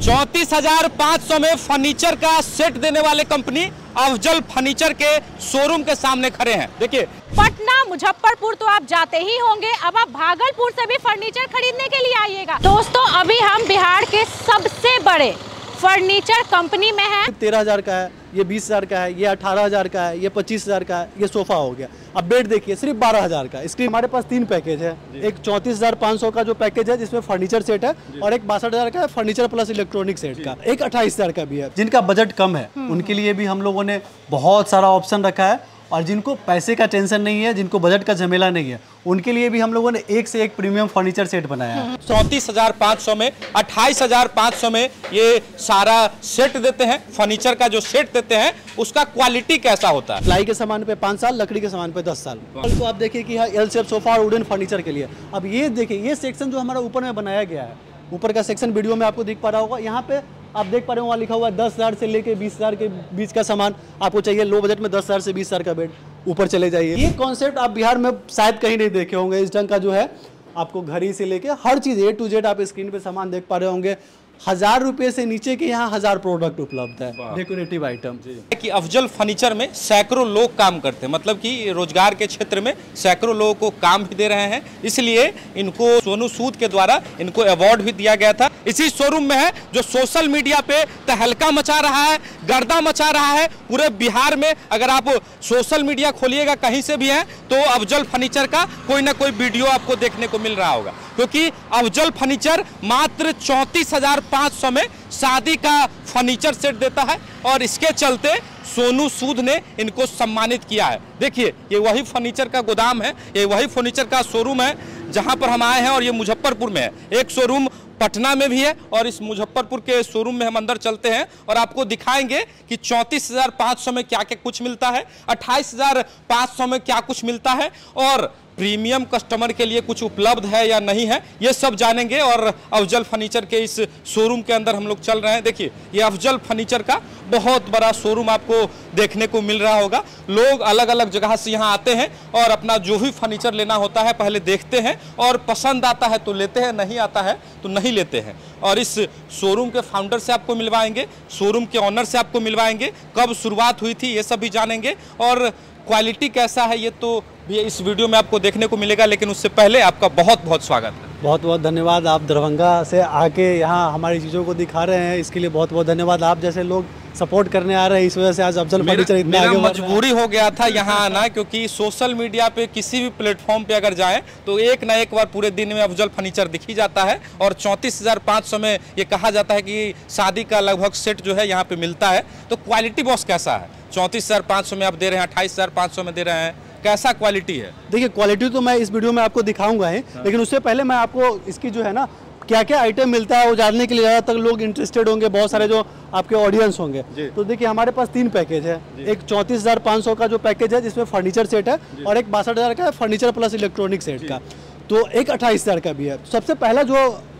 34,500 में फर्नीचर का सेट देने वाले कंपनी अफजल फर्नीचर के शोरूम के सामने खड़े हैं। देखिए, पटना मुजफ्फरपुर तो आप जाते ही होंगे, अब आप भागलपुर से भी फर्नीचर खरीदने के लिए आइएगा। दोस्तों, अभी हम बिहार के सबसे बड़े फर्नीचर कंपनी में है। 13,000 का है, ये 20,000 का है, ये 18,000 का है, ये 25,000 का है, ये सोफा हो गया। अब बेड देखिए सिर्फ 12,000 का। इसके हमारे पास 3 पैकेज है, एक 34,500 का जो पैकेज है जिसमें फर्नीचर सेट है, और एक 62,000 का है फर्नीचर प्लस इलेक्ट्रॉनिक सेट का, एक 28,000 का भी है। जिनका बजट कम है उनके लिए भी हम लोगों ने बहुत सारा ऑप्शन रखा है, और जिनको पैसे का टेंशन नहीं है, जिनको बजट का झमेला नहीं है, उनके लिए भी हम लोगों ने एक से एक प्रीमियम फर्नीचर सेट बनाया है। 34,500 में 28,500 में ये सारा सेट देते हैं। फर्नीचर का जो सेट देते हैं उसका क्वालिटी कैसा होता है? प्लाई के सामान पे 5 साल, लकड़ी के सामान पे 10 साल। तो आप देखिए कि एल शेप सोफा और वुडन फर्नीचर के लिए। अब ये देखिए, ये सेक्शन जो हमारा ऊपर में बनाया गया है, ऊपर का सेक्शन वीडियो में आपको दिख पा रहा होगा, यहाँ पे आप देख पा रहे हो वहाँ लिखा हुआ है 10,000 से लेके 20,000 के बीच का सामान आपको चाहिए। लो बजट में 10,000 से 20,000 का बेड ऊपर चले जाइए। ये कॉन्सेप्ट आप बिहार में शायद कहीं नहीं देखे होंगे। इस ढंग का जो है आपको घड़ी से लेके हर चीज़ A to Z आप स्क्रीन पे सामान देख पा रहे होंगे। 1,000 रुपये से नीचे के यहाँ 1,000 प्रोडक्ट उपलब्ध है, डेकोरेटिव आइटम। कि अफजल फर्नीचर में सैकड़ों लोग काम करते हैं, मतलब कि रोजगार के क्षेत्र में सैकड़ों लोगों को काम भी दे रहे हैं, इसलिए इनको सोनू सूद के द्वारा इनको अवार्ड भी दिया गया था। इसी शोरूम में है जो सोशल मीडिया पे तहलका मचा रहा है, गर्दा मचा रहा है पूरे बिहार में। अगर आप सोशल मीडिया खोलिएगा कहीं से भी है तो अफजल फर्नीचर का कोई ना कोई वीडियो आपको देखने को मिल रहा होगा, क्योंकि अफजल फर्नीचर मात्र 34,500 में शादी का फर्नीचर सेट देता है, और इसके चलते सोनू सूद ने इनको सम्मानित किया है। देखिए, ये वही फर्नीचर का गोदाम है, ये वही फर्नीचर का शोरूम है जहां पर हम आए हैं, और ये मुजफ्फरपुर में है। एक शोरूम पटना में भी है, और इस मुजफ्फरपुर के शोरूम में हम अंदर चलते हैं और आपको दिखाएंगे कि 34,500 में क्या क्या कुछ मिलता है, 28,500 में क्या कुछ मिलता है, और प्रीमियम कस्टमर के लिए कुछ उपलब्ध है या नहीं है, ये सब जानेंगे। और अफजल फर्नीचर के इस शोरूम के अंदर हम लोग चल रहे हैं। देखिए, ये अफजल फर्नीचर का बहुत बड़ा शोरूम आपको देखने को मिल रहा होगा। लोग अलग अलग जगह से यहाँ आते हैं और अपना जो भी फर्नीचर लेना होता है पहले देखते हैं, और पसंद आता है तो लेते हैं, नहीं आता है तो नहीं लेते हैं। और इस शोरूम के फाउंडर से आपको मिलवाएंगे, शोरूम के ऑनर से आपको मिलवाएंगे, कब शुरुआत हुई थी ये सब भी जानेंगे, और क्वालिटी कैसा है ये तो भी इस वीडियो में आपको देखने को मिलेगा। लेकिन उससे पहले आपका बहुत बहुत स्वागत है। बहुत बहुत धन्यवाद। आप दरभंगा से आके यहाँ हमारी चीज़ों को दिखा रहे हैं, इसके लिए बहुत बहुत धन्यवाद। आप जैसे लोग सपोर्ट करने आ रहे हैं, इस वजह से आज अफजल फर्नीचर इतना आगे बढ़ रहा है। मजबूरी हो गया था यहाँ आना, क्योंकि सोशल मीडिया पे किसी भी प्लेटफॉर्म पे अगर जाएं तो एक ना एक बार पूरे दिन में अफजल फर्नीचर दिख ही जाता है। और 34,500 में ये कहा जाता है कि शादी का लगभग सेट जो है यहाँ पे मिलता है। तो क्वालिटी बॉस कैसा है? 34,500 में आप दे रहे हैं, 28,500 में दे रहे हैं, कैसा क्वालिटी है? देखिए, क्वालिटी तो मैं इस वीडियो में आपको दिखाऊंगा ही, लेकिन उससे पहले मैं आपको इसकी जो है ना क्या क्या आइटम मिलता है वो जानने के लिए ज़्यादातर लोग इंटरेस्टेड होंगे, बहुत सारे जो आपके ऑडियंस होंगे। तो देखिए, हमारे पास 3 पैकेज है, एक 34,500 का जो पैकेज है जिसमें फर्नीचर सेट है, और एक 62,000 का है फर्नीचर प्लस इलेक्ट्रॉनिक सेट का, तो एक 28,000 का भी है। सबसे पहला जो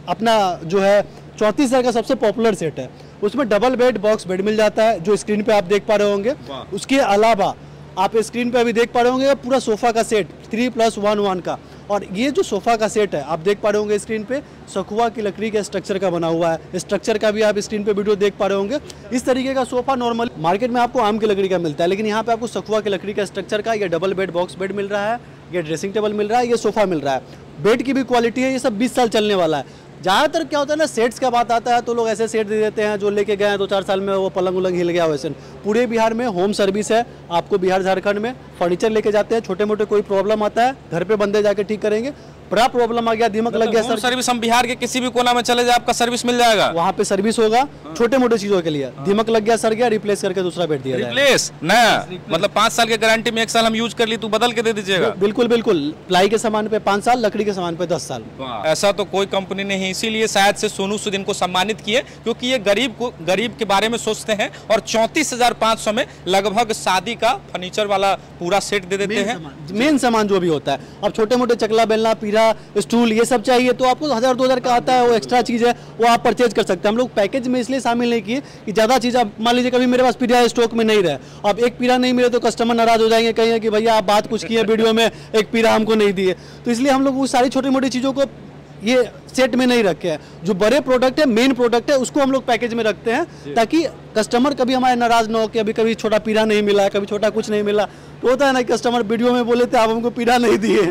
अपना जो है 34,000 का सबसे पॉपुलर सेट है, उसमें डबल बेड बॉक्स बेड मिल जाता है जो स्क्रीन पे आप देख पा रहे होंगे। उसके अलावा आप स्क्रीन पे अभी देख पा रहे होंगे पूरा सोफा का सेट 3+1 का, और ये जो सोफा का सेट है आप देख पा रहे होंगे स्क्रीन पे सखुआ की लकड़ी के स्ट्रक्चर का बना हुआ है। स्ट्रक्चर का भी आप स्क्रीन पे वीडियो देख पा रहे होंगे। इस तरीके का सोफा नॉर्मल मार्केट में आपको आम की लकड़ी का मिलता है, लेकिन यहाँ पे आपको सखुआ की लकड़ी का स्ट्रक्चर का ये डबल बेड बॉक्स बेड मिल रहा है, ये ड्रेसिंग टेबल मिल रहा है, ये सोफा मिल रहा है। बेड की भी क्वालिटी है, ये सब 20 साल चलने वाला है। ज़्यादातर क्या होता है ना, सेट्स का बात आता है तो लोग ऐसे सेट दे देते हैं जो लेके गए हैं 2-4 साल में वो पलंग उलंग हिल गया। वैसे पूरे बिहार में होम सर्विस है, आपको बिहार झारखंड में फर्नीचर लेके जाते हैं। छोटे मोटे कोई प्रॉब्लम आता है घर पे बंदे जाके ठीक करेंगे, बड़ा प्रॉब्लम आ गया, दीमक लग गया, सर सर्विस हम बिहार के किसी भी कोना में चले जाए आपका सर्विस मिल जाएगा, वहाँ पे सर्विस होगा। छोटे मोटे चीजों के लिए दीमक लग गया, सर गया, रिप्लेस करके दूसरा बेड दिया जाएगा। रिप्लेस नया, मतलब 5 साल की गारंटी में 1 साल हम यूज कर ली तो बदल के दे दीजिएगा। बिल्कुल बिल्कुल, प्लाई के सामान पे 5 साल, लकड़ी के सामान पे 10 साल। ऐसा तो कोई कंपनी नहीं, इसीलिए शायद से सोनू सूद इनको सम्मानित किए, क्योंकि ये गरीब के बारे में सोचते हैं। और 34,500 में लगभग शादी का फर्नीचर वाला पूरा सेट दे देते हैं, मेन सामान जो भी होता है। अब छोटे मोटे चकला बेलना, पीढ़ा, स्टूल ये सब चाहिए तो आपको 1,000-2,000 का आता है, वो एक्स्ट्रा चीज़ है, वो आप परचेज कर सकते हैं। हम लोग पैकेज में इसलिए शामिल नहीं किए कि ज़्यादा चीज़ आप मान लीजिए कभी मेरे पास पीढ़ा स्टॉक में नहीं रहे, अब एक पीढ़ा नहीं मिले तो कस्टमर नाराज हो जाएंगे, कहेंगे कि भैया आप बात कुछ किए वीडियो में, एक पीढ़ा हमको नहीं दिए। तो इसलिए हम लोग वो सारी छोटी मोटी चीज़ों को ये सेट में नहीं रखे हैं। जो बड़े प्रोडक्ट है, मेन प्रोडक्ट है, उसको हम लोग पैकेज में रखते हैं ताकि कस्टमर कभी हमारे नाराज ना हो कि अभी कभी छोटा पीढ़ा नहीं मिला, कभी छोटा कुछ नहीं मिला। तो होता है ना, कस्टमर वीडियो में बोले थे आप हमको पीढ़ा नहीं दिए,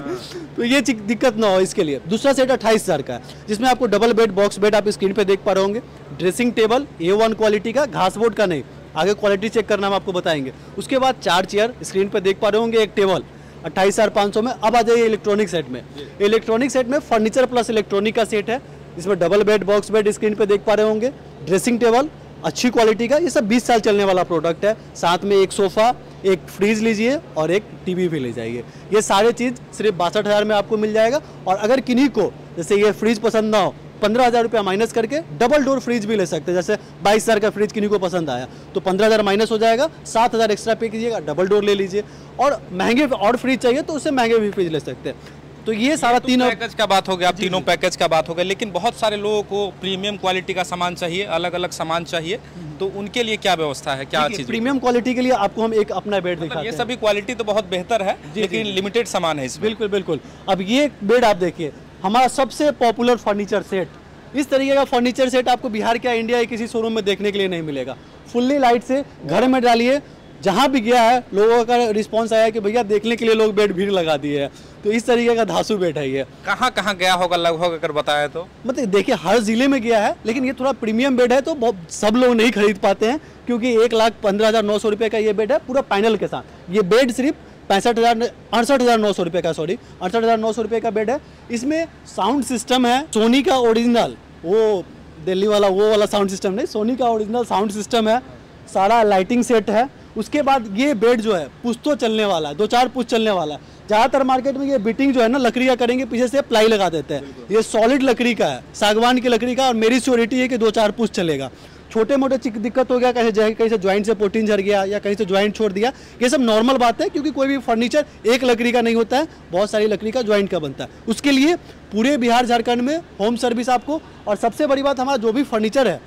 तो ये दिक्कत ना हो इसके लिए। दूसरा सेट 28,000 का है, जिसमें आपको डबल बेड, बॉक्स बेड आप स्क्रीन पे देख पा रहे होंगे, ड्रेसिंग टेबल A1 क्वालिटी का, घास बोर्ड का नहीं, आगे क्वालिटी चेक करना हम आपको बताएंगे। उसके बाद 4 चेयर स्क्रीन पे देख पा रहे होंगे, एक टेबल 28,500 में। अब आ जाइए इलेक्ट्रॉनिक सेट में। इलेक्ट्रॉनिक सेट में फर्नीचर प्लस इलेक्ट्रॉनिक का सेट है, इसमें double bed, box bed screen पे देख पा रहे होंगे, ड्रेसिंग टेबल अच्छी क्वालिटी का, ये सब 20 साल चलने वाला प्रोडक्ट है। साथ में एक सोफा, एक फ्रीज लीजिए और एक टीवी भी ले जाइए। ये सारे चीज़ सिर्फ 62,000 में आपको मिल जाएगा। और अगर किन्हीं को जैसे ये फ्रीज पसंद ना हो, 15,000 रुपया माइनस करके डबल डोर फ्रिज भी ले सकते हैं। जैसे 22,000 का फ्रिज किन्हीं को पसंद आया तो 15,000 माइनस हो जाएगा, 7,000 एक्स्ट्रा पे कीजिएगा, डबल डोर ले लीजिए। और महंगे और फ्रिज चाहिए तो उससे महंगे भी फ्रिज ले सकते हैं। तो ये सारा तीनों पैकेज का बात हो गया, आप तीनों पैकेज का बात हो गया। लेकिन बहुत सारे लोगों को प्रीमियम क्वालिटी का सामान चाहिए, अलग अलग सामान चाहिए, तो उनके लिए क्या व्यवस्था है, क्या चीज? प्रीमियम क्वालिटी के लिए आपको हम एक अपना बेड दिखाते हैं। ये सभी क्वालिटी तो बहुत बेहतर है, लेकिन लिमिटेड सामान है इसमें। बिल्कुल बिल्कुल। अब ये बेड आप देखिए, हमारा सबसे पॉपुलर फर्नीचर सेट, इस तरीके का फर्नीचर सेट आपको बिहार क्या इंडिया के किसी शोरूम में देखने के लिए नहीं मिलेगा। फुल्ली लाइट से घर में डालिए, जहाँ भी गया है लोगों का रिस्पांस आया कि भैया देखने के लिए लोग बेड भीड़ लगा दिए है। तो इस तरीके का धासु बेड है ये। कहाँ कहाँ गया होगा लगभग अगर बताया तो? मतलब देखिए हर जिले में गया है, लेकिन ये थोड़ा प्रीमियम बेड है तो बहुत सब लोग नहीं खरीद पाते हैं, क्योंकि 1,15,900 रुपये का ये बेड है पूरा पैनल के साथ। ये बेड सिर्फ 68,900 रुपये का, सॉरी 68,900 रुपये का बेड है। इसमें साउंड सिस्टम है सोनी का ओरिजिनल, वो दिल्ली वाला वो वाला साउंड सिस्टम नहीं, सोनी का ओरिजिनल साउंड सिस्टम है। सारा लाइटिंग सेट है। उसके बाद ये बेड जो है पुश्तों चलने वाला है, 2-4 पुश्त चलने वाला है। ज़्यादातर मार्केट में ये बिटिंग जो है ना लकड़ी का करेंगे, पीछे से प्लाई लगा देते हैं। ये सॉलिड लकड़ी का है, सागवान की लकड़ी का, और मेरी श्योरिटी है कि 2-4 पुश्त चलेगा। छोटे मोटे दिक्कत हो गया, कहीं से ज्वाइंट से प्रोटीन झड़ गया या कहीं से ज्वाइंट छोड़ दिया, ये सब नॉर्मल बात है, क्योंकि कोई भी फर्नीचर एक लकड़ी का नहीं होता है, बहुत सारी लकड़ी का ज्वाइंट का बनता है। उसके लिए पूरे बिहार झारखंड में होम सर्विस आपको। और सबसे बड़ी बात, हमारा जो भी फर्नीचर है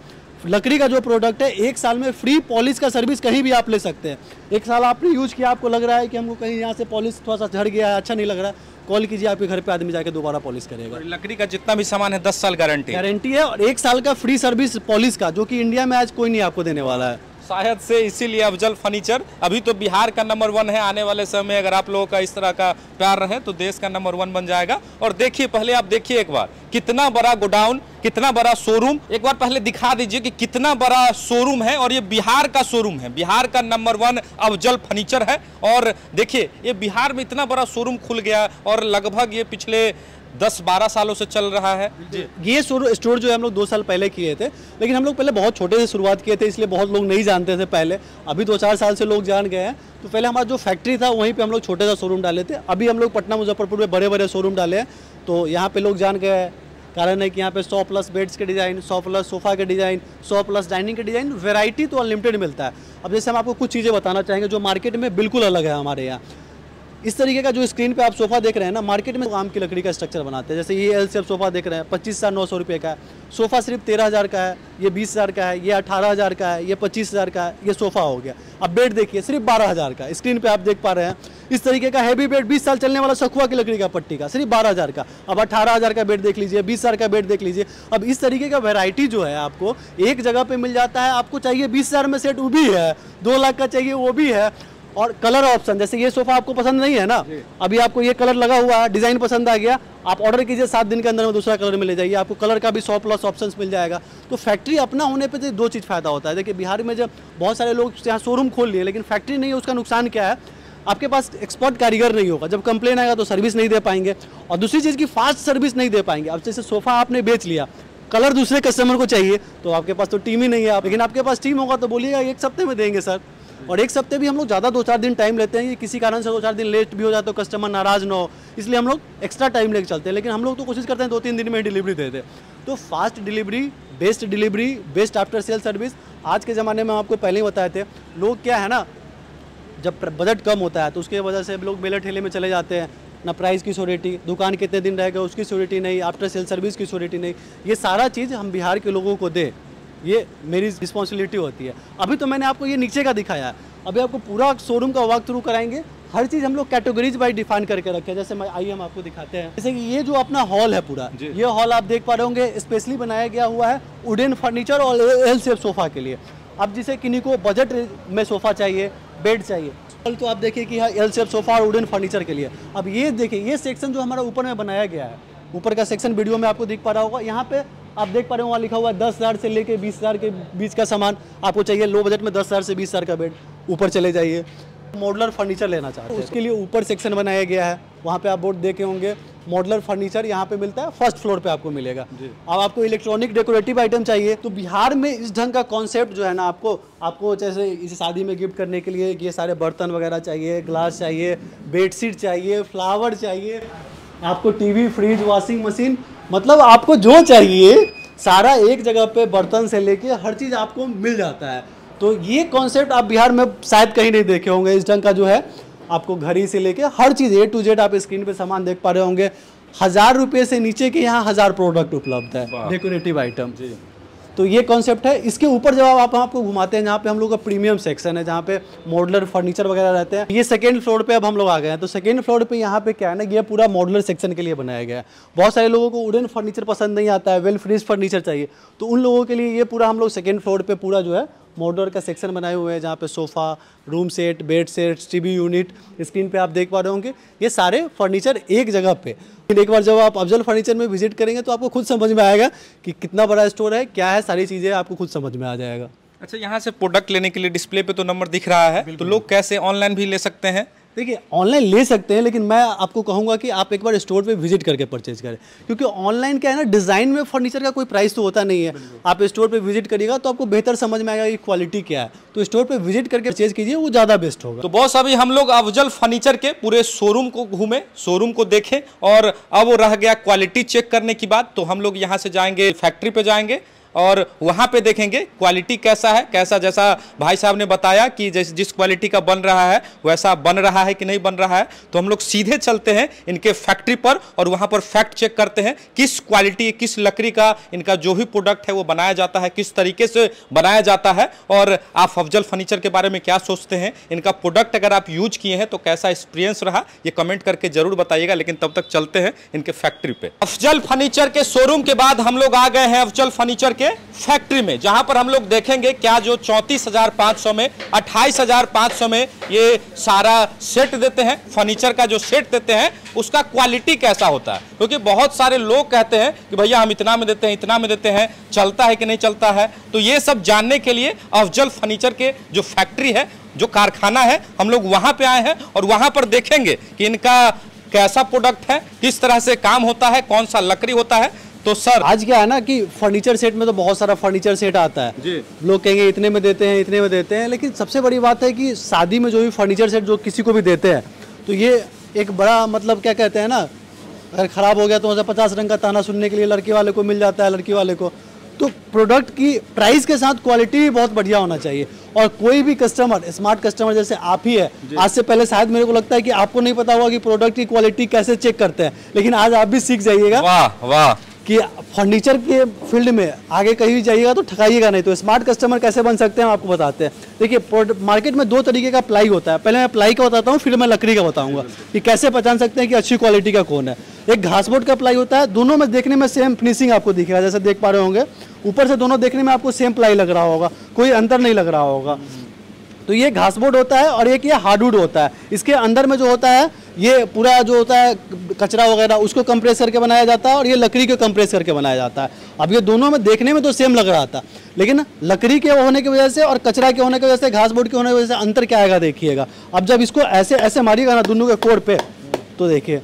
लकड़ी का जो प्रोडक्ट है, 1 साल में फ्री पॉलिश का सर्विस कहीं भी आप ले सकते हैं। 1 साल आपने यूज किया, आपको लग रहा है कि हमको कहीं यहाँ से पॉलिश थोड़ा सा झड़ गया है, अच्छा नहीं लग रहा है, कॉल कीजिए, आपके घर पे आदमी जाके दोबारा पॉलिश करेगा। लकड़ी का जितना भी सामान है 10 साल गारंटी है, और 1 साल का फ्री सर्विस पॉलिश का, जो कि इंडिया में आज कोई नहीं आपको देने वाला है शायद से। इसीलिए अफजल फर्नीचर अभी तो बिहार का नंबर 1 है। आने वाले समय में अगर आप लोगों का इस तरह का प्यार रहे तो देश का नंबर 1 बन जाएगा। और देखिए, पहले आप देखिए एक बार कितना बड़ा गोडाउन, कितना बड़ा शोरूम, एक बार पहले दिखा दीजिए कि कितना बड़ा शोरूम है। और ये बिहार का शोरूम है, बिहार का नंबर 1 अफजल फर्नीचर है। और देखिए, ये बिहार में इतना बड़ा शोरूम खुल गया और लगभग ये पिछले 10-12 सालों से चल रहा है। ये स्टोर जो है हम लोग 2 साल पहले किए थे, लेकिन हम लोग पहले बहुत छोटे से शुरुआत किए थे, इसलिए बहुत लोग नहीं जानते थे पहले। अभी 2-4 साल से लोग जान गए हैं। तो पहले हमारा जो फैक्ट्री था वहीं पे हम लोग छोटे सा शोरूम डाले थे। अभी हम लोग पटना मुजफ्फरपुर में बड़े बड़े शोरूम डाले हैं, तो यहाँ पे लोग जान गए। कारण है कि यहाँ पे 100+ बेड्स के डिज़ाइन, 100+ सोफ़ा के डिज़ाइन, 100+ डाइनिंग के डिज़ाइन, वैरायटी तो अनलिमिटेड मिलता है। अब जैसे हम आपको कुछ चीज़ें बताना चाहेंगे जो मार्केट में बिल्कुल अलग है हमारे यहाँ। इस तरीके का जो स्क्रीन पे आप सोफा देख रहे हैं ना, मार्केट में आम की लकड़ी का स्ट्रक्चर बनाते हैं। जैसे ये एल शेप सोफा देख रहे हैं, 25,900 रुपये का है। सोफा सिर्फ 13,000 का है, ये 20,000 का है, ये 18,000 का है, ये 25,000 का है। ये सोफा हो गया। अब बेड देखिए, सिर्फ 12,000 का स्क्रीन पे आप देख पा रहे हैं। इस तरीके का हैवी बेड 20 साल चलने वाला सखुआ की लकड़ी का पट्टी का, सिर्फ 12,000 का। अब 18,000 का बेड देख लीजिए, 20,000 का बेड देख लीजिए। अब इस तरीके का वैरायटी जो है आपको एक जगह पे मिल जाता है। आपको चाहिए 20,000 में सेट, वो भी है। 2 लाख का चाहिए, वो भी है। और कलर ऑप्शन, जैसे ये सोफा आपको पसंद नहीं है ना, अभी आपको ये कलर लगा हुआ है, डिजाइन पसंद आ गया, आप ऑर्डर कीजिए, 7 दिन के अंदर में दूसरा कलर में ले जाइए। आपको कलर का भी 100+ ऑप्शंस मिल जाएगा। तो फैक्ट्री अपना होने पे 2 चीज़ फायदा होता है। देखिए, बिहार में जब बहुत सारे लोग यहाँ शोरूम खोल लिए, लेकिन फैक्ट्री नहीं है, उसका नुकसान क्या है? आपके पास एक्सपर्ट कारीगर नहीं होगा, जब कंप्लेन आएगा तो सर्विस नहीं दे पाएंगे। और दूसरी चीज़ की फास्ट सर्विस नहीं दे पाएंगे। अब जैसे सोफा आपने बेच लिया, कलर दूसरे कस्टमर को चाहिए, तो आपके पास तो टीम ही नहीं है। लेकिन आपके पास टीम होगा तो बोलिएगा 1 हफ्ते में देंगे सर। और 1 हफ्ते भी हम लोग ज़्यादा 2-4 दिन टाइम लेते हैं। कि किसी कारण से 2-4 दिन लेट भी हो जाए तो कस्टमर नाराज़ ना हो, इसलिए हम लोग एक्स्ट्रा टाइम लेके चलते हैं। लेकिन हम लोग तो कोशिश करते हैं 2-3 दिन में डिलीवरी दे दें। तो fast delivery, best after sale service. आज के ज़माने में हम आपको पहले ही बताए थे, लोग क्या है ना, जब बजट कम होता है तो उसके वजह से लोग मेले ठेले में चले जाते हैं। ना प्राइस की श्योरिटी, दुकान कितने दिन रहेगा उसकी श्योरिटी नहीं, आफ्टर सेल सर्विस की श्योरिटी नहीं। ये सारा चीज़ हम बिहार के लोगों को दें, ये मेरी रिस्पॉन्सिबिलिटी होती है। अभी तो मैंने आपको ये नीचे का दिखाया है, अभी आपको पूरा शोरूम का वॉक थ्रू कराएंगे। हर चीज़ हम लोग कैटेगरीज वाइज डिफाइन करके रखे हैं। जैसे आइए हम आपको दिखाते हैं, जैसे कि ये जो अपना हॉल है पूरा, ये हॉल आप देख पा रहे होंगे स्पेशली बनाया गया हुआ है वुडन फर्नीचर और एल शेप सोफा के लिए। अब जिसे किन्हीं को बजट में सोफा चाहिए, बेड चाहिए, तो आप देखिए कि यहाँ एल शेप सोफा और वुडन फर्नीचर के लिए। अब ये देखिए ये सेक्शन जो हमारा ऊपर में बनाया गया है, ऊपर का सेक्शन वीडियो में आपको दिख पा रहा होगा, यहाँ पे आप देख पा रहे हो वहाँ लिखा हुआ है 10,000 से लेके 20,000 के बीच का सामान आपको चाहिए। लो बजट में 10,000 से 20,000 का बेड, ऊपर चले जाइए। मॉडुलर फर्नीचर लेना चाहते हैं उसके लिए ऊपर सेक्शन बनाया गया है, वहाँ पे आप बोर्ड देखे होंगे मॉडुलर फर्नीचर यहाँ पे मिलता है, फर्स्ट फ्लोर पे आपको मिलेगा। अब आपको इलेक्ट्रॉनिक डेकोरेटिव आइटम चाहिए तो बिहार में इस ढंग का कॉन्सेप्ट जो है ना, आपको जैसे इस शादी में गिफ्ट करने के लिए ये सारे बर्तन वगैरह चाहिए, ग्लास चाहिए, बेडशीट चाहिए, फ्लावर चाहिए, आपको टीवी, फ्रिज, वॉशिंग मशीन, मतलब आपको जो चाहिए सारा एक जगह पे बर्तन से लेके हर चीज़ आपको मिल जाता है। तो ये कॉन्सेप्ट आप बिहार में शायद कहीं नहीं देखे होंगे। इस ढंग का जो है आपको घड़ी से लेके हर चीज़ A to Z आप स्क्रीन पे सामान देख पा रहे होंगे। 1000 रुपये से नीचे के यहाँ 1000 प्रोडक्ट उपलब्ध है डेकोरेटिव आइटम। तो ये कॉन्सेप्ट है। इसके ऊपर जब आप आपको घुमाते हैं जहाँ पे हम लोग का प्रीमियम सेक्शन है, जहाँ पे मॉडुलर फर्नीचर वगैरह रहते हैं, ये सेकंड फ्लोर पे अब हम लोग आ गए हैं। तो सेकंड फ्लोर पे यहाँ पे क्या है ना, ये पूरा मॉडुलर सेक्शन के लिए बनाया गया है। बहुत सारे लोगों को वुडन फर्नीचर पसंद नहीं आता है, वेल फिनिश्ड फर्नीचर चाहिए, तो उन लोगों के लिए ये पूरा हम लोग सेकंड फ्लोर पे पूरा जो है मॉडुलर का सेक्शन बनाए हुए हैं, जहाँ पे sofa, room set, bed set, TV unit, screen पे आप देख पा रहे होंगे ये सारे फर्नीचर एक जगह पे। एक बार जब आप अफजल फर्नीचर में विजिट करेंगे तो आपको खुद समझ में आएगा कि कितना बड़ा स्टोर है, क्या है, सारी चीज़ें आपको खुद समझ में आ जाएगा। अच्छा, यहाँ से प्रोडक्ट लेने के लिए डिस्प्ले पे तो नंबर दिख रहा है, तो लोग कैसे ऑनलाइन भी ले सकते हैं? देखिए ऑनलाइन ले सकते हैं, लेकिन मैं आपको कहूँगा कि आप एक बार स्टोर पे विजिट करके परचेज करें, क्योंकि ऑनलाइन क्या है ना, डिज़ाइन में फर्नीचर का कोई प्राइस तो होता नहीं है। आप स्टोर पे विजिट करिएगा तो आपको बेहतर समझ में आएगा कि क्वालिटी क्या है। तो स्टोर पे विजिट करके परचेज कीजिए, वो ज़्यादा बेस्ट होगा। तो बॉस अभी हम लोग अफजल फर्नीचर के पूरे शोरूम को घूमे, शोरूम को देखें, और अब वो रह गया क्वालिटी चेक करने की बात। तो हम लोग यहाँ से जाएंगे फैक्ट्री पे जाएंगे और वहाँ पे देखेंगे क्वालिटी कैसा है, कैसा जैसा भाई साहब ने बताया कि जिस क्वालिटी का बन रहा है वैसा बन रहा है कि नहीं बन रहा है। तो हम लोग सीधे चलते हैं इनके फैक्ट्री पर और वहाँ पर फैक्ट चेक करते हैं किस क्वालिटी, किस लकड़ी का इनका जो भी प्रोडक्ट है वो बनाया जाता है, किस तरीके से बनाया जाता है। और आप अफजल फर्नीचर के बारे में क्या सोचते हैं, इनका प्रोडक्ट अगर आप यूज किए हैं तो कैसा एक्सपीरियंस रहा, ये कमेंट करके जरूर बताइएगा। लेकिन तब तक चलते हैं इनके फैक्ट्री पे। अफजल फर्नीचर के शोरूम के बाद हम लोग आ गए हैं अफजल फर्नीचर के फैक्ट्री में, जहां पर हम लोग देखेंगे क्या जो 34,500 में 28,500 में ये सारा सेट देते हैं, फर्नीचर का जो सेट देते हैं उसका क्वालिटी कैसा होता है। क्योंकि बहुत सारे लोग कहते हैं कि भैया हम इतना में देते हैं, इतना में देते हैं, चलता है कि नहीं चलता है। तो ये सब जानने के लिए अफजल फर्नीचर के जो फैक्ट्री है, जो कारखाना है, हम लोग वहां पे आए हैं और वहां पर देखेंगे कि इनका कैसा प्रोडक्ट है, किस तरह से काम होता है, कौन सा लकड़ी होता है। तो सर आज क्या है ना कि फर्नीचर सेट में तो बहुत सारा फर्नीचर सेट आता है जी। लोग कहेंगे इतने में देते हैं, इतने में देते हैं, लेकिन सबसे बड़ी बात है कि शादी में जो भी फर्नीचर सेट जो किसी को भी देते हैं तो ये एक बड़ा मतलब क्या कहते हैं ना, अगर ख़राब हो गया तो 50 रंग का ताना सुनने के लिए लड़के वाले को मिल जाता है, लड़की वाले को। तो प्रोडक्ट की प्राइस के साथ क्वालिटी भी बहुत बढ़िया होना चाहिए। और कोई भी कस्टमर, स्मार्ट कस्टमर जैसे आप ही है, आज से पहले शायद मेरे को लगता है कि आपको नहीं पता होगा कि प्रोडक्ट की क्वालिटी कैसे चेक करते हैं, लेकिन आज आप भी सीख जाइएगा। वाह वाह, कि फर्नीचर के फील्ड में आगे कहीं भी जाइएगा तो ठगाइएगा नहीं। तो स्मार्ट कस्टमर कैसे बन सकते हैं हम आपको बताते हैं। देखिए मार्केट में 2 तरीके का प्लाई होता है, पहले मैं प्लाई का बताता हूँ, फिर मैं लकड़ी का बताऊंगा कि कैसे पहचान सकते हैं कि अच्छी क्वालिटी का कौन है। एक घासबोर्ड का प्लाई होता है, दोनों में देखने में सेम फिनिशिंग आपको दिखेगा, जैसे देख पा रहे होंगे ऊपर से दोनों देखने में आपको सेम प्लाई लग रहा होगा, कोई अंतर नहीं लग रहा होगा। तो ये घासबोर्ड होता है और एक ये हार्डवुड होता है। इसके अंदर में जो होता है ये पूरा जो होता है कचरा वगैरह उसको कंप्रेस करके बनाया जाता है और ये लकड़ी को कंप्रेस करके बनाया जाता है। अब ये दोनों में देखने में तो सेम लग रहा था, लेकिन लकड़ी के होने की वजह से और कचरा के होने की वजह से, घासबोर्ड के होने की वजह से अंतर क्या आएगा देखिएगा। अब जब इसको ऐसे ऐसे मारिएगा ना दोनों के कोर पे, तो देखिए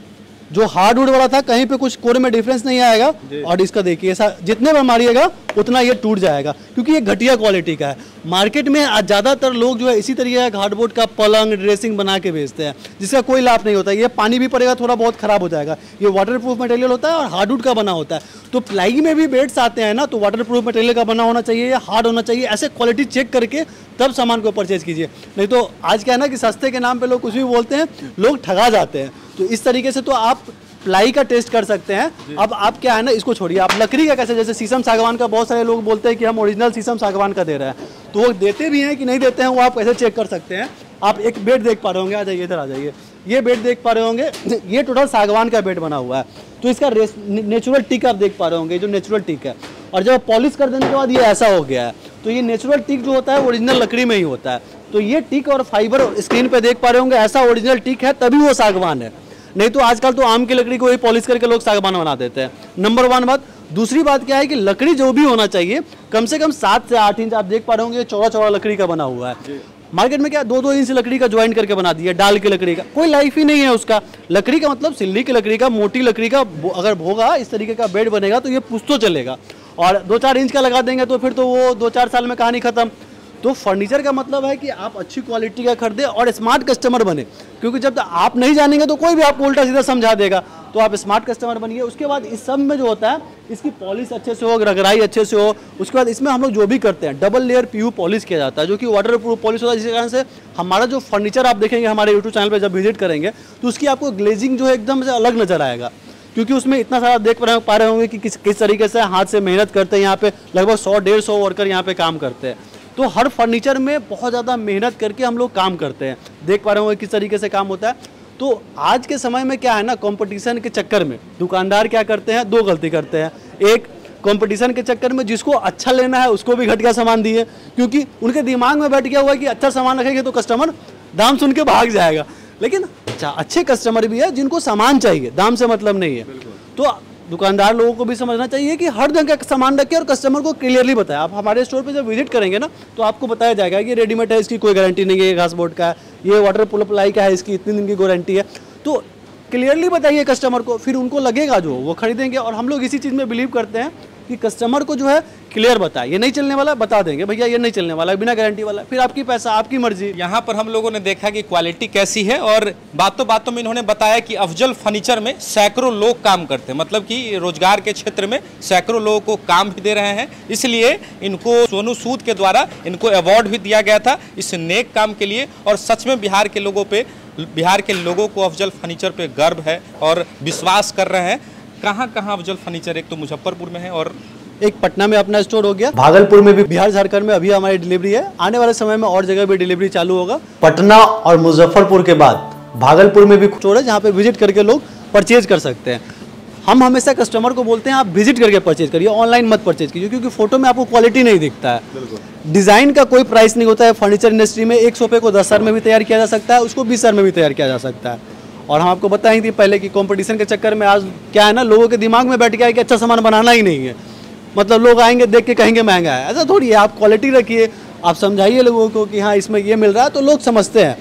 जो हार्डवुड वाला था कहीं पे कुछ कोर में डिफरेंस नहीं आएगा, और इसका देखिए ऐसा जितने बार मारिएगा उतना ये टूट जाएगा, क्योंकि ये घटिया क्वालिटी का है। मार्केट में आज ज़्यादातर लोग जो है इसी तरीके का हार्डवुड का पलंग, ड्रेसिंग बना के बेचते हैं, जिसका कोई लाभ नहीं होता। ये पानी भी पड़ेगा थोड़ा बहुत खराब हो जाएगा। ये वाटरप्रूफ मटेरियल होता है और हार्डवुड का बना होता है। तो प्लाई में भी बेड्स आते हैं ना, तो वाटरप्रूफ मटेरियल का बना होना चाहिए या हार्ड होना चाहिए। ऐसे क्वालिटी चेक करके तब सामान को परचेज कीजिए, नहीं तो आज क्या है ना कि सस्ते के नाम पे लोग कुछ भी बोलते हैं, लोग ठगा जाते हैं। तो इस तरीके से तो आप प्लाई का टेस्ट कर सकते हैं। अब आप क्या है ना, इसको छोड़िए, आप लकड़ी का कैसे, जैसे शीशम सागवान का बहुत सारे लोग बोलते हैं कि हम ओरिजिनल शीशम सागवान का दे रहे हैं, तो वो देते भी हैं कि नहीं देते हैं वो आप कैसे चेक कर सकते हैं। आप एक बेड देख पा रहे होंगे, आ जाइए इधर आ जाइए, ये बेड देख पा रहे होंगे, ये टोटल सागवान का बेड बना हुआ है। तो इसका नेचुरल टीक आप देख पा रहे होंगे, जो नेचुरल टीक है, और जब पॉलिश कर देने के बाद ये ऐसा हो गया है। तो ये नेचुरल टीक जो होता है ओरिजिनल लकड़ी में ही होता है। तो ये टीक और फाइबर स्क्रीन पे देख पा रहे होंगे, ऐसा ओरिजिनल टीक है तभी वो सागवान है, नहीं तो आजकल तो आम की लकड़ी को ही पॉलिश करके लोग सागवान बना देते हैं। नंबर 1 बात। दूसरी बात क्या है कि लकड़ी जो भी होना चाहिए कम से कम 7 से 8 इंच, आप देख पा रहे होंगे चौड़ा चौड़ा लकड़ी का बना हुआ है। मार्केट में क्या 2-2 इंच लकड़ी का ज्वाइंट करके बना दिया, डाल की लकड़ी का, कोई लाइफ ही नहीं है उसका। लकड़ी का मतलब सिल्ली की लकड़ी का, मोटी लकड़ी का अगर होगा इस तरीके का बेड बनेगा तो ये पुश्तों चलेगा। और 2-4 इंच का लगा देंगे तो फिर तो वो 2-4 साल में कहानी खत्म। तो फर्नीचर का मतलब है कि आप अच्छी क्वालिटी का खरीदें और स्मार्ट कस्टमर बने, क्योंकि जब तक आप नहीं जानेंगे तो कोई भी आपको उल्टा सीधा समझा देगा। तो आप स्मार्ट कस्टमर बनिए। उसके बाद इस सब में जो होता है इसकी पॉलिश अच्छे से हो, रगड़ाई अच्छे से हो। उसके बाद इसमें हम लोग जो भी करते हैं डबल लेयर PU पॉलिश किया जाता है, जो कि वाटर प्रूफ पॉलिश होता है, जिसके कारण से हमारा जो फर्नीचर आप देखेंगे हमारे यूट्यूब चैनल पर जब विजिट करेंगे तो उसकी आपको ग्लेजिंग जो है एकदम से अलग नजर आएगा, क्योंकि उसमें इतना सारा देख पा रहे होंगे कि किस तरीके से हाथ से मेहनत करते हैं। यहाँ पे लगभग 100-150 वर्कर यहाँ पे काम करते हैं। तो हर फर्नीचर में बहुत ज़्यादा मेहनत करके हम लोग काम करते हैं, देख पा रहे होंगे किस तरीके से काम होता है। तो आज के समय में क्या है ना, कंपटीशन के चक्कर में दुकानदार क्या करते हैं, 2 गलती करते हैं। एक, कंपटीशन के चक्कर में जिसको अच्छा लेना है उसको भी घटिया सामान दिए, क्योंकि उनके दिमाग में बैठ गया हुआ है कि अच्छा सामान रखेंगे तो कस्टमर दाम सुन के भाग जाएगा। लेकिन अच्छे कस्टमर भी है जिनको सामान चाहिए, दाम से मतलब नहीं है। तो दुकानदार लोगों को भी समझना चाहिए कि हर ढंग का सामान रखें और कस्टमर को क्लियरली बताएं। आप हमारे स्टोर पे जब विजिट करेंगे ना तो आपको बताया जाएगा कि रेडीमेड है, इसकी कोई गारंटी नहीं है, ये घास बोर्ड का है, ये वाटर प्रूफ प्लाई का है, इसकी इतने दिन की गारंटी है। तो क्लियरली बताइए कस्टमर को, फिर उनको लगेगा जो वो खरीदेंगे। और हम लोग इसी चीज़ में बिलीव करते हैं कि कस्टमर को जो है क्लियर बताए, ये नहीं चलने वाला बता देंगे भैया ये नहीं चलने वाला, बिना गारंटी वाला, फिर आपकी पैसा आपकी मर्जी। यहाँ पर हम लोगों ने देखा कि क्वालिटी कैसी है और बातों बातों में इन्होंने बताया कि अफजल फर्नीचर में सैकड़ों लोग काम करते हैं, मतलब कि रोजगार के क्षेत्र में सैकड़ों लोगों को काम भी दे रहे हैं। इसलिए इनको सोनू सूद के द्वारा इनको अवार्ड भी दिया गया था इस नेक काम के लिए। और सच में बिहार के लोगों को अफजल फर्नीचर पे गर्व है और विश्वास कर रहे हैं। कहाँ अफजल फर्नीचर, एक तो मुजफ्फरपुर में है और एक पटना में अपना स्टोर हो गया, भागलपुर में भी, बिहार झारखंड में अभी हमारी डिलीवरी है, आने वाले समय में और जगह भी डिलीवरी चालू होगा। पटना और मुजफ्फरपुर के बाद भागलपुर में भी स्टोर है जहाँ पे विजिट करके लोग परचेज कर सकते हैं। हम हमेशा कस्टमर को बोलते हैं आप विजिट करके परचेज करिए, ऑनलाइन मत परचेज कीजिए, क्योंकि फोटो में आपको क्वालिटी नहीं दिखता है। डिजाइन का कोई प्राइस नहीं होता है फर्नीचर इंडस्ट्री में। 1 सोफे को 10 हज़ार में भी तैयार किया जा सकता है, उसको 20 हज़ार में भी तैयार किया जा सकता है। और हम आपको बताएं थी पहले कि कंपटीशन के चक्कर में आज क्या है ना, लोगों के दिमाग में बैठ गया है कि अच्छा सामान बनाना ही नहीं है, मतलब लोग आएंगे देख के कहेंगे महंगा है। ऐसा थोड़ी है, आप क्वालिटी रखिए, आप समझाइए लोगों को कि हाँ इसमें ये मिल रहा है तो लोग समझते हैं।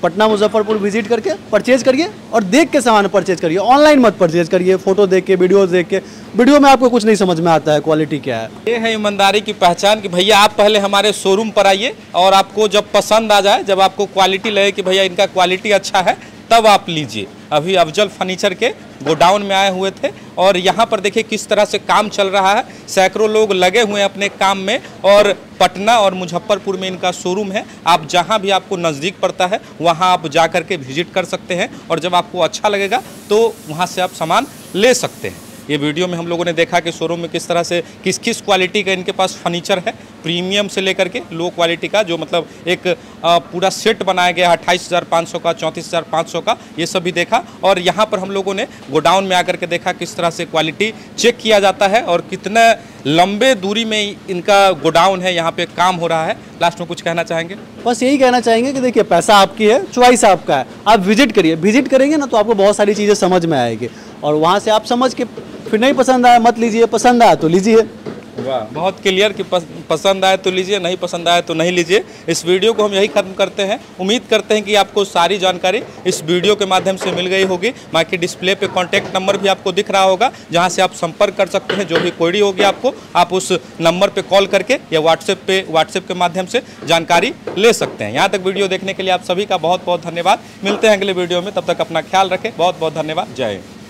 पटना मुजफ्फरपुर विजिट करके परचेज करिए और देख के सामान परचेज करिए, ऑनलाइन मत परचेज करिए, फोटो देख के, वीडियो देख के। वीडियो में आपको कुछ नहीं समझ में आता है क्वालिटी क्या है। ये है ईमानदारी की पहचान कि भैया आप पहले हमारे शोरूम पर आइए और आपको जब पसंद आ जाए, जब आपको क्वालिटी लगे कि भैया इनका क्वालिटी अच्छा है, तब आप लीजिए। अभी अफजल फर्नीचर के गोडाउन में आए हुए थे और यहाँ पर देखिए किस तरह से काम चल रहा है। सैकड़ों लोग लगे हुए हैं अपने काम में और पटना और मुजफ्फरपुर में इनका शोरूम है। आप जहाँ भी आपको नज़दीक पड़ता है वहाँ आप जा कर के विजिट कर सकते हैं और जब आपको अच्छा लगेगा तो वहाँ से आप सामान ले सकते हैं। ये वीडियो में हम लोगों ने देखा कि शोरूम में किस तरह से किस क्वालिटी का इनके पास फर्नीचर है, प्रीमियम से लेकर के लो क्वालिटी का, जो मतलब एक पूरा सेट बनाया गया 28,500 का, 34,500 का, ये सब भी देखा। और यहाँ पर हम लोगों ने गोडाउन में आकर के देखा किस तरह से क्वालिटी चेक किया जाता है और कितने लंबे दूरी में इनका गोडाउन है, यहाँ पे काम हो रहा है। लास्ट में कुछ कहना चाहेंगे? बस यही कहना चाहेंगे कि देखिए पैसा आपकी है, चॉइस आपका है, आप विजिट करिए। विजिट करेंगे ना तो आपको बहुत सारी चीज़ें समझ में आएगी और वहाँ से आप समझ के फिर नहीं पसंद आया मत लीजिए, पसंद आया तो लीजिए। वाह, बहुत क्लियर कि पसंद आए तो लीजिए, नहीं पसंद आए तो नहीं लीजिए। इस वीडियो को हम यही खत्म करते हैं। उम्मीद करते हैं कि आपको सारी जानकारी इस वीडियो के माध्यम से मिल गई होगी। बाकी डिस्प्ले पे कॉन्टैक्ट नंबर भी आपको दिख रहा होगा जहां से आप संपर्क कर सकते हैं। जो भी क्वेरी होगी आपको, आप उस नंबर पे कॉल करके या व्हाट्सएप के माध्यम से जानकारी ले सकते हैं। यहाँ तक वीडियो देखने के लिए आप सभी का बहुत बहुत धन्यवाद। मिलते हैं अगले वीडियो में, तब तक अपना ख्याल रखें। बहुत बहुत धन्यवाद। जय हिंद।